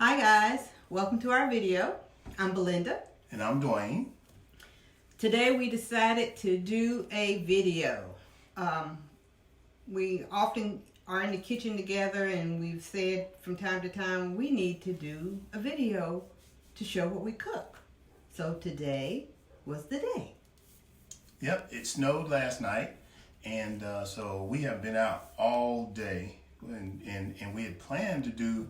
Hi guys, welcome to our video. I'm Belinda. And I'm Dwayne. Today we decided to do a video. We often are in the kitchen together and we've said from time to time we need to do a video to show what we cook. So today was the day. Yep, it snowed last night, and so we have been out all day, and we had planned to do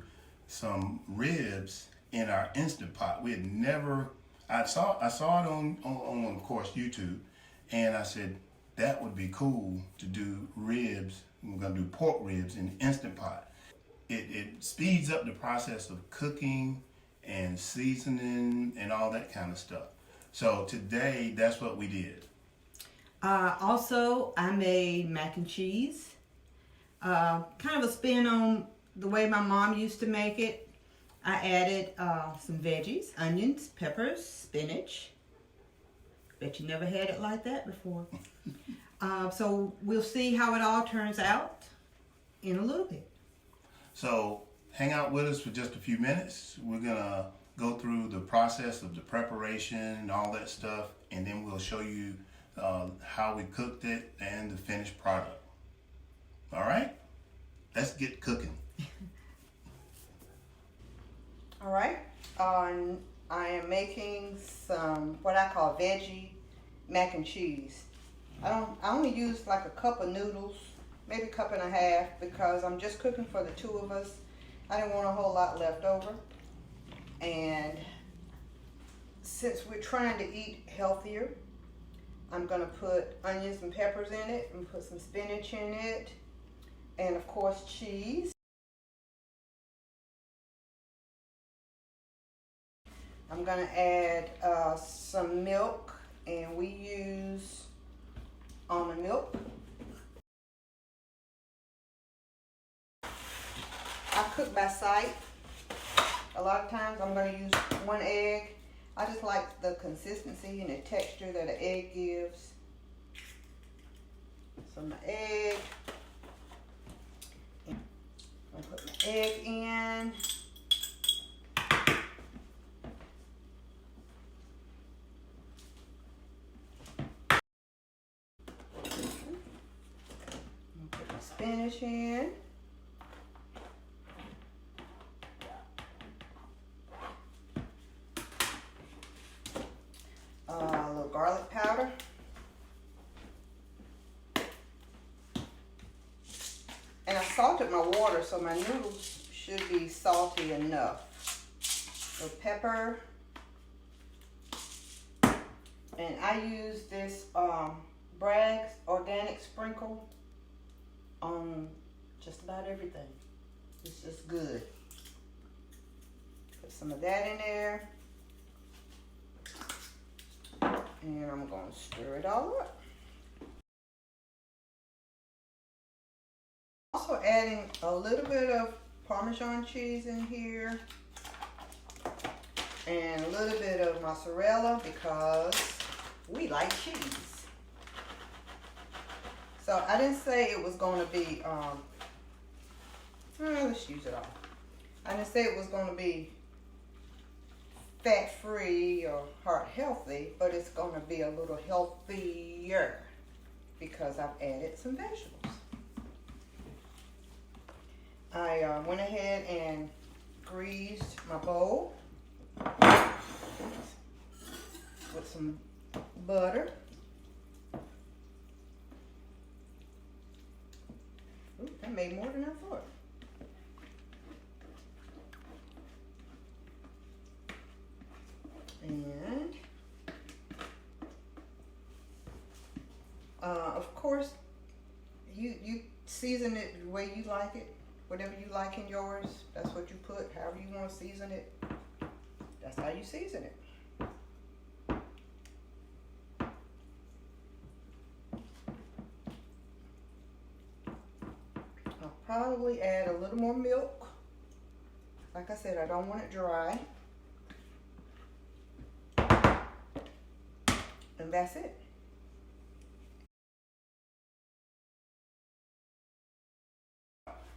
some ribs in our Instant Pot. We had never, I saw it on of course YouTube, and I said that would be cool to do ribs. We're gonna do pork ribs in the Instant Pot. It speeds up the process of cooking and seasoning and all that kind of stuff. So today that's what we did. Also, I made mac and cheese. Kind of a spin on the way my mom used to make it. I added some veggies, onions, peppers, spinach. Bet you never had it like that before. So we'll see how it all turns out in a little bit. So hang out with us for just a few minutes. We're gonna go through the process of the preparation and all that stuff, and then we'll show you how we cooked it and the finished product. All right, let's get cooking. All right, I am making some what I call veggie mac and cheese. I only use like a cup of noodles, maybe a cup and a half, because I'm just cooking for the two of us. I didn't want a whole lot left over. And since we're trying to eat healthier, I'm gonna put onions and peppers in it and put some spinach in it, and of course cheese. I'm gonna add some milk, and we use almond milk. I cook by sight. A lot of times I'm gonna use one egg. I just like the consistency and the texture that an egg gives. So my egg, I'll put my egg in. Put my spinach in. A little garlic powder. And I salted my water, so my noodles should be salty enough. A little pepper. And I use this Bragg's organic sprinkle on just about everything. It's just good. Put some of that in there. And I'm going to stir it all up. Also adding a little bit of Parmesan cheese in here. And a little bit of mozzarella because we like cheese. So I didn't say it was going to be, let's use it all. I didn't say it was going to be fat-free or heart-healthy, but it's going to be a little healthier because I've added some vegetables. I went ahead and greased my bowl with some butter. Ooh, that made more than I thought. And of course, you season it the way you like it. Whatever you like in yours, that's what you put. However you want to season it, that's how you season it. I'll probably add a little more milk. Like I said, I don't want it dry. And that's it.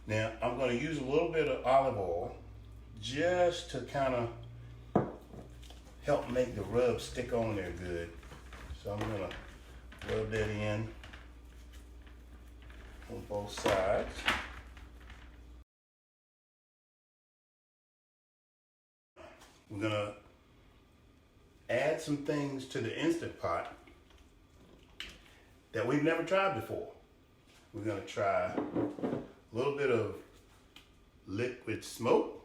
Now I'm going to use a little bit of olive oil just to kind of help make the rub stick on there good. So I'm gonna rub that in on both sides. We're gonna add some things to the Instant Pot that we've never tried before. We're gonna try a little bit of liquid smoke,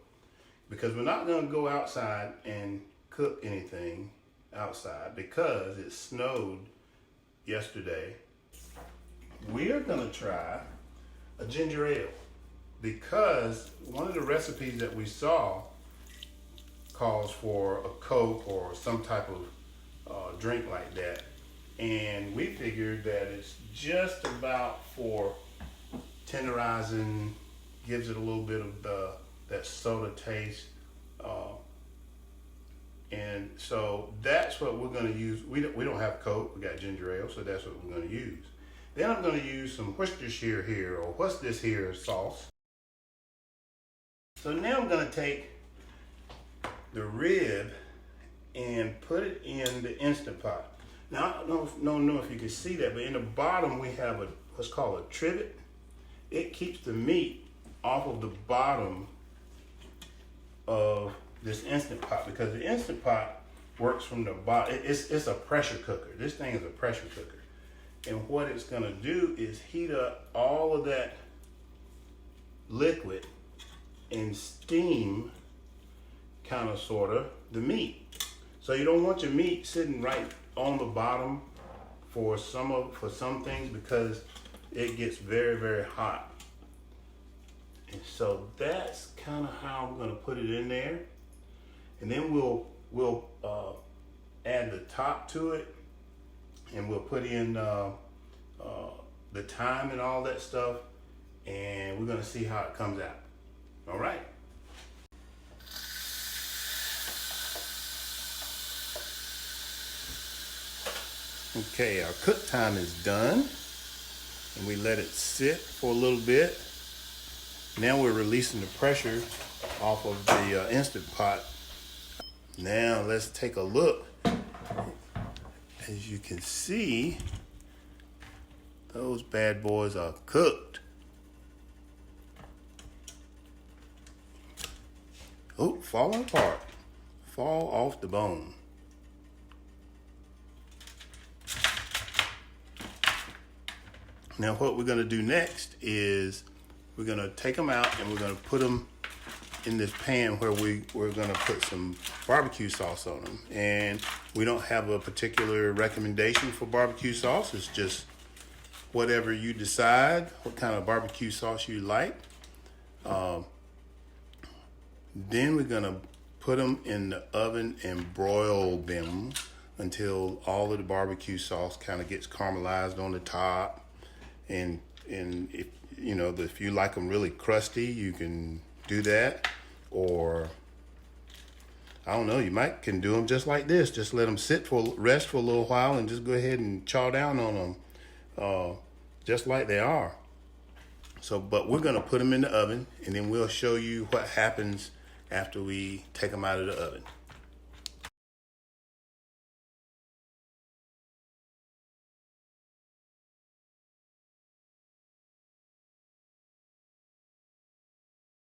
because we're not gonna go outside and cook anything outside because it snowed yesterday. We are gonna try a ginger ale, because one of the recipes that we saw calls for a Coke or some type of drink like that. And we figured that it's just about for tenderizing, gives it a little bit of that soda taste. And so that's what we're gonna use. We don't have Coke, we got ginger ale, so that's what we're gonna use. Then I'm gonna use some Worcestershire here, or what's this here sauce. So now I'm gonna take the rib and put it in the Instant Pot. Now, I don't know if you can see that, but in the bottom we have what's called a trivet. It keeps the meat off of the bottom of this Instant Pot, because the Instant Pot works from the bottom. It's a pressure cooker. This thing is a pressure cooker. And what it's gonna do is heat up all of that liquid and steam, kind of, sort of, the meat. So you don't want your meat sitting right on the bottom for some things, because it gets very, very hot. And so that's kind of how I'm gonna put it in there. And then we'll add the top to it, and we'll put in the thyme and all that stuff, and we're gonna see how it comes out. All right. Okay, our cook time is done, and we let it sit for a little bit. Now we're releasing the pressure off of the Instant Pot. Now let's take a look. As you can see, those bad boys are cooked. Oh, falling apart. Fall off the bone. Now what we're gonna do next is we're gonna take them out, and we're gonna put them in this pan where we're gonna put some barbecue sauce on them. And we don't have a particular recommendation for barbecue sauce. It's just whatever you decide, what kind of barbecue sauce you like. Then we're gonna put them in the oven and broil them until all of the barbecue sauce kind of gets caramelized on the top. And if you like them really crusty, you can do that. Or I don't know, you can do them just like this. Just let them rest for a little while, and just go ahead and chaw down on them, just like they are. So, but we're gonna put them in the oven, and then we'll show you what happens after we take them out of the oven.